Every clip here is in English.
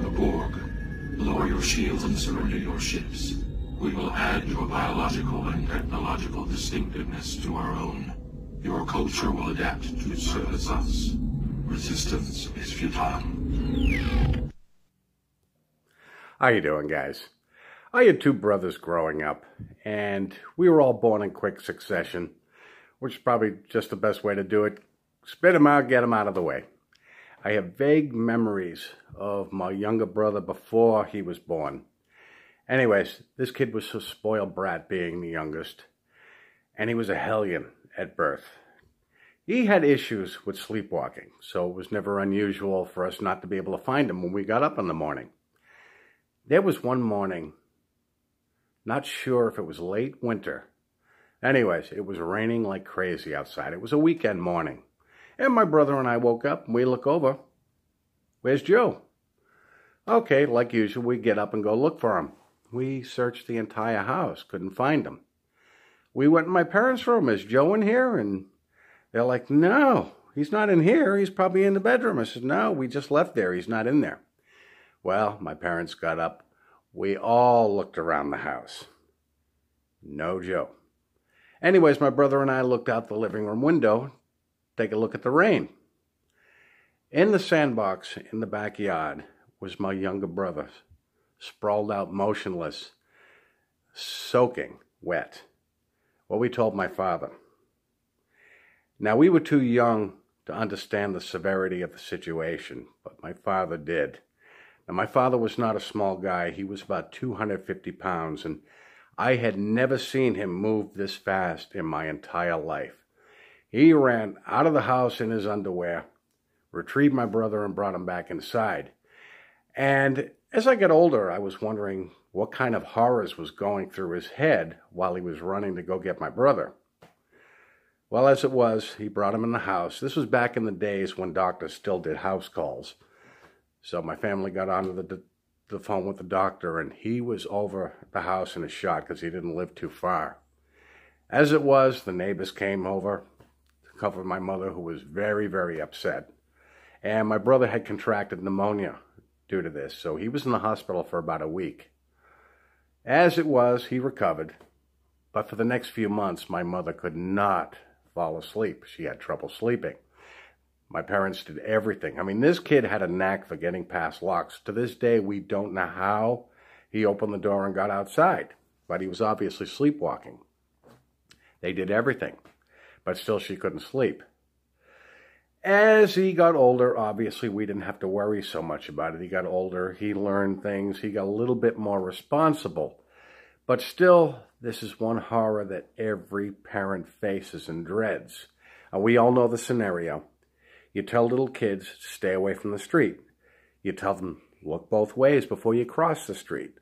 the Borg. Lower your shields and surrender your ships. We will add your biological and technological distinctiveness to our own. Your culture will adapt to service us. Resistance is futile. How you doing, guys? I had two brothers growing up, and we were all born in quick succession, which is probably just the best way to do it. Spit them out, get them out of the way. I have vague memories of my younger brother before he was born. Anyways, this kid was a spoiled brat being the youngest, and he was a hellion at birth. He had issues with sleepwalking, so it was never unusual for us not to be able to find him when we got up in the morning. There was one morning, not sure if it was late winter. Anyways, it was raining like crazy outside. It was a weekend morning. And my brother and I woke up and we look over. Where's Joe? Okay, like usual, we get up and go look for him. We searched the entire house, couldn't find him. We went in my parents' room. Is Joe in here? And they're like, no, he's not in here. He's probably in the bedroom. I said, no, we just left there. He's not in there. Well, my parents got up. We all looked around the house. No Joe. Anyways, my brother and I looked out the living room window, take a look at the rain. In the sandbox in the backyard was my younger brother, sprawled out motionless, soaking wet. Well, we told my father. Now, we were too young to understand the severity of the situation, but my father did. Now, my father was not a small guy. He was about 250 pounds, and I had never seen him move this fast in my entire life. He ran out of the house in his underwear, retrieved my brother, and brought him back inside. And as I got older, I was wondering what kind of horrors was going through his head while he was running to go get my brother. Well, as it was, he brought him in the house. This was back in the days when doctors still did house calls. So my family got onto the phone with the doctor, and he was over the house in a shot because he didn't live too far. As it was, the neighbors came over to comfort my mother, who was very, very upset. And my brother had contracted pneumonia due to this, so he was in the hospital for about a week. As it was, he recovered. But for the next few months, my mother could not fall asleep. She had trouble sleeping. My parents did everything. I mean, this kid had a knack for getting past locks. To this day, we don't know how he opened the door and got outside, but he was obviously sleepwalking. They did everything, but still she couldn't sleep. As he got older, obviously, we didn't have to worry so much about it. He got older, he learned things, he got a little bit more responsible. But still, this is one horror that every parent faces and dreads. We all know the scenario. You tell little kids, stay away from the street. You tell them, look both ways before you cross the street.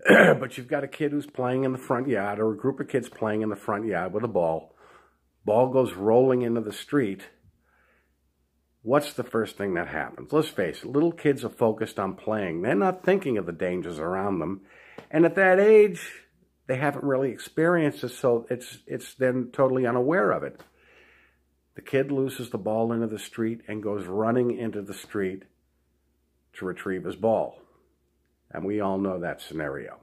But you've got a kid who's playing in the front yard, or a group of kids playing in the front yard with a ball. Ball goes rolling into the street. What's the first thing that happens? Let's face it, little kids are focused on playing. They're not thinking of the dangers around them. And at that age, they haven't really experienced it, so it's then totally unaware of it. The kid loses the ball into the street and goes running into the street to retrieve his ball. And we all know that scenario.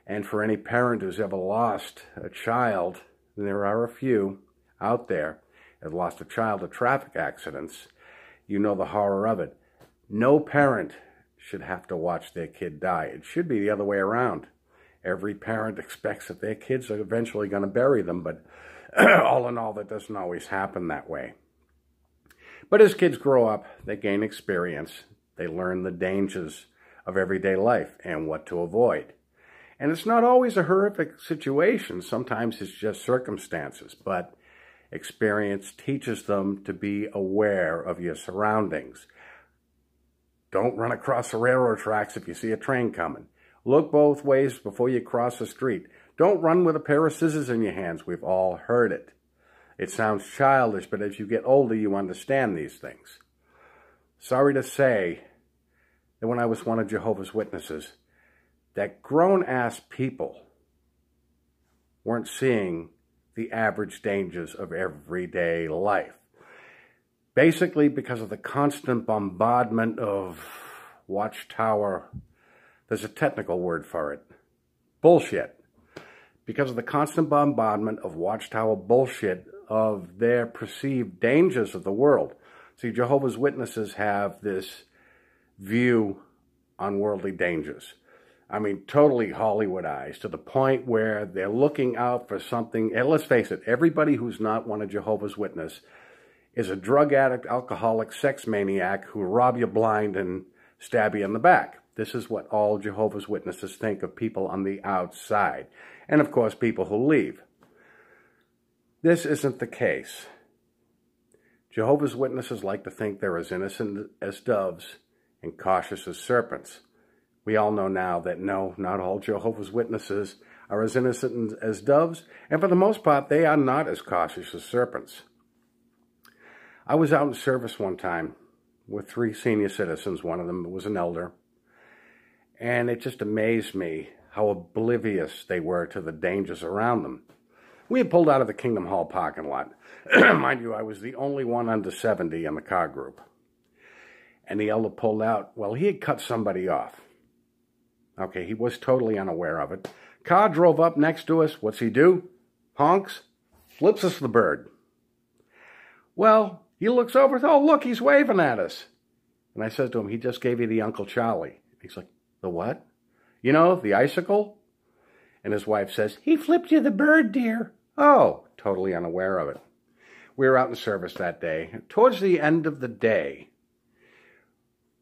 And for any parent who's ever lost a child, and there are a few out there that have lost a child to traffic accidents, you know the horror of it. No parent should have to watch their kid die. It should be the other way around. Every parent expects that their kids are eventually going to bury them, but all in all, that doesn't always happen that way. But as kids grow up, they gain experience. They learn the dangers of everyday life and what to avoid. And it's not always a horrific situation. Sometimes it's just circumstances. But experience teaches them to be aware of your surroundings. Don't run across the railroad tracks if you see a train coming. Look both ways before you cross the street. Don't run with a pair of scissors in your hands. We've all heard it. It sounds childish, but as you get older, you understand these things. Sorry to say that when I was one of Jehovah's Witnesses, that grown-ass people weren't seeing the average dangers of everyday life. Basically because of the constant bombardment of Watchtower, there's a technical word for it, bullshit. Because of the constant bombardment of Watchtower bullshit of their perceived dangers of the world. See, Jehovah's Witnesses have this view on worldly dangers. I mean, totally Hollywoodized, to the point where they're looking out for something. And let's face it, everybody who's not one of Jehovah's Witnesses is a drug addict, alcoholic, sex maniac who rob you blind and stab you in the back. This is what all Jehovah's Witnesses think of people on the outside. And, of course, people who leave. This isn't the case. Jehovah's Witnesses like to think they're as innocent as doves and cautious as serpents. We all know now that no, not all Jehovah's Witnesses are as innocent as doves, and for the most part, they are not as cautious as serpents. I was out in service one time with 3 senior citizens. One of them was an elder, and it just amazed me how oblivious they were to the dangers around them. We had pulled out of the Kingdom Hall parking lot. Mind you, I was the only one under 70 in the car group. And the elder pulled out. Well, he had cut somebody off. Okay, he was totally unaware of it. Car drove up next to us. What's he do? Honks, flips us the bird. Well, he looks over. Oh, look, he's waving at us. And I said to him, he just gave you the Uncle Charlie. He's like, the what? You know, the icicle? And his wife says, he flipped you the bird, dear. Oh, totally unaware of it. We were out in service that day. Towards the end of the day,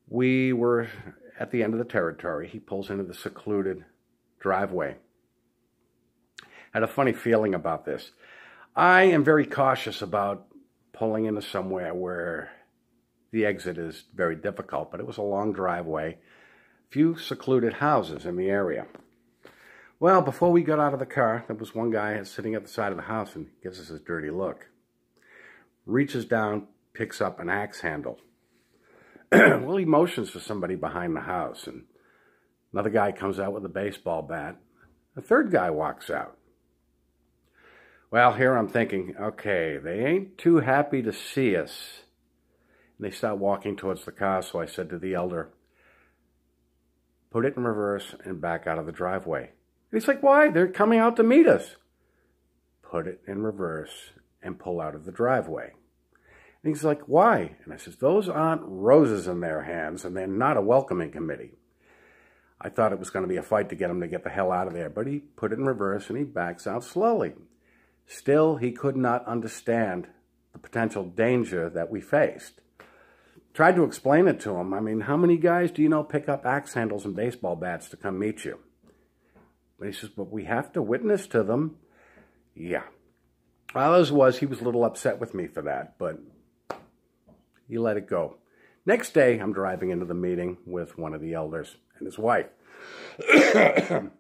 we were at the end of the territory. He pulls into the secluded driveway. I had a funny feeling about this. I am very cautious about pulling into somewhere where the exit is very difficult, but it was a long driveway, few secluded houses in the area. Well, before we got out of the car, there was one guy sitting at the side of the house and gives us a dirty look. Reaches down, picks up an axe handle. Well, he motions to somebody behind the house, and another guy comes out with a baseball bat. A third guy walks out. Well, here I'm thinking, okay, they ain't too happy to see us. And they start walking towards the car, so I said to the elder, put it in reverse and back out of the driveway. And he's like, why? They're coming out to meet us. Put it in reverse and pull out of the driveway. And he's like, why? And I says, those aren't roses in their hands, and they're not a welcoming committee. I thought it was going to be a fight to get him to get the hell out of there, but he put it in reverse and he backs out slowly. Still, he could not understand the potential danger that we faced. Tried to explain it to him. I mean, how many guys do you know pick up axe handles and baseball bats to come meet you? But he says, but we have to witness to them. Yeah. Well, as was, he was a little upset with me for that, but he let it go. Next day, I'm driving into the meeting with one of the elders and his wife.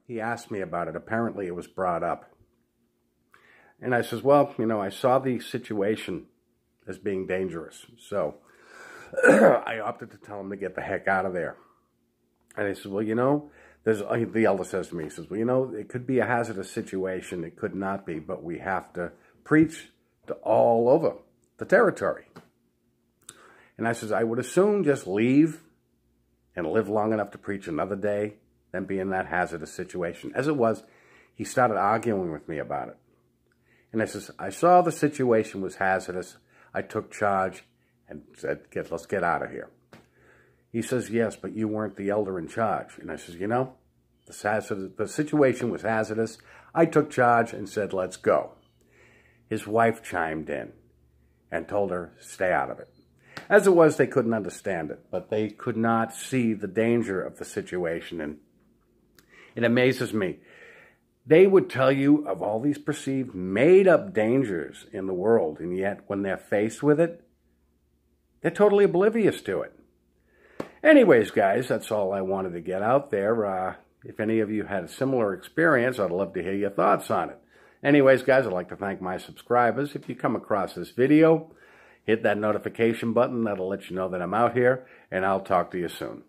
He asked me about it. Apparently, it was brought up. And I says, well, you know, I saw the situation as being dangerous. So I opted to tell him to get the heck out of there. And he says, well, you know, the elder says to me, he says, well, you know, it could be a hazardous situation. It could not be, but we have to preach to all over the territory. And I says, I would as soon just leave and live long enough to preach another day than be in that hazardous situation. As it was, he started arguing with me about it. And I says, I saw the situation was hazardous. I took charge and said, let's get out of here. He says, yes, but you weren't the elder in charge. And I says, you know, the situation was hazardous. I took charge and said, let's go. His wife chimed in and told her, stay out of it. As it was, they couldn't understand it, but they could not see the danger of the situation. And it amazes me. They would tell you of all these perceived made-up dangers in the world, and yet when they're faced with it, they're totally oblivious to it. Anyways, guys, that's all I wanted to get out there. If any of you had a similar experience, I'd love to hear your thoughts on it. Anyways, guys, I'd like to thank my subscribers. If you come across this video, hit that notification button. That'll let you know that I'm out here, and I'll talk to you soon.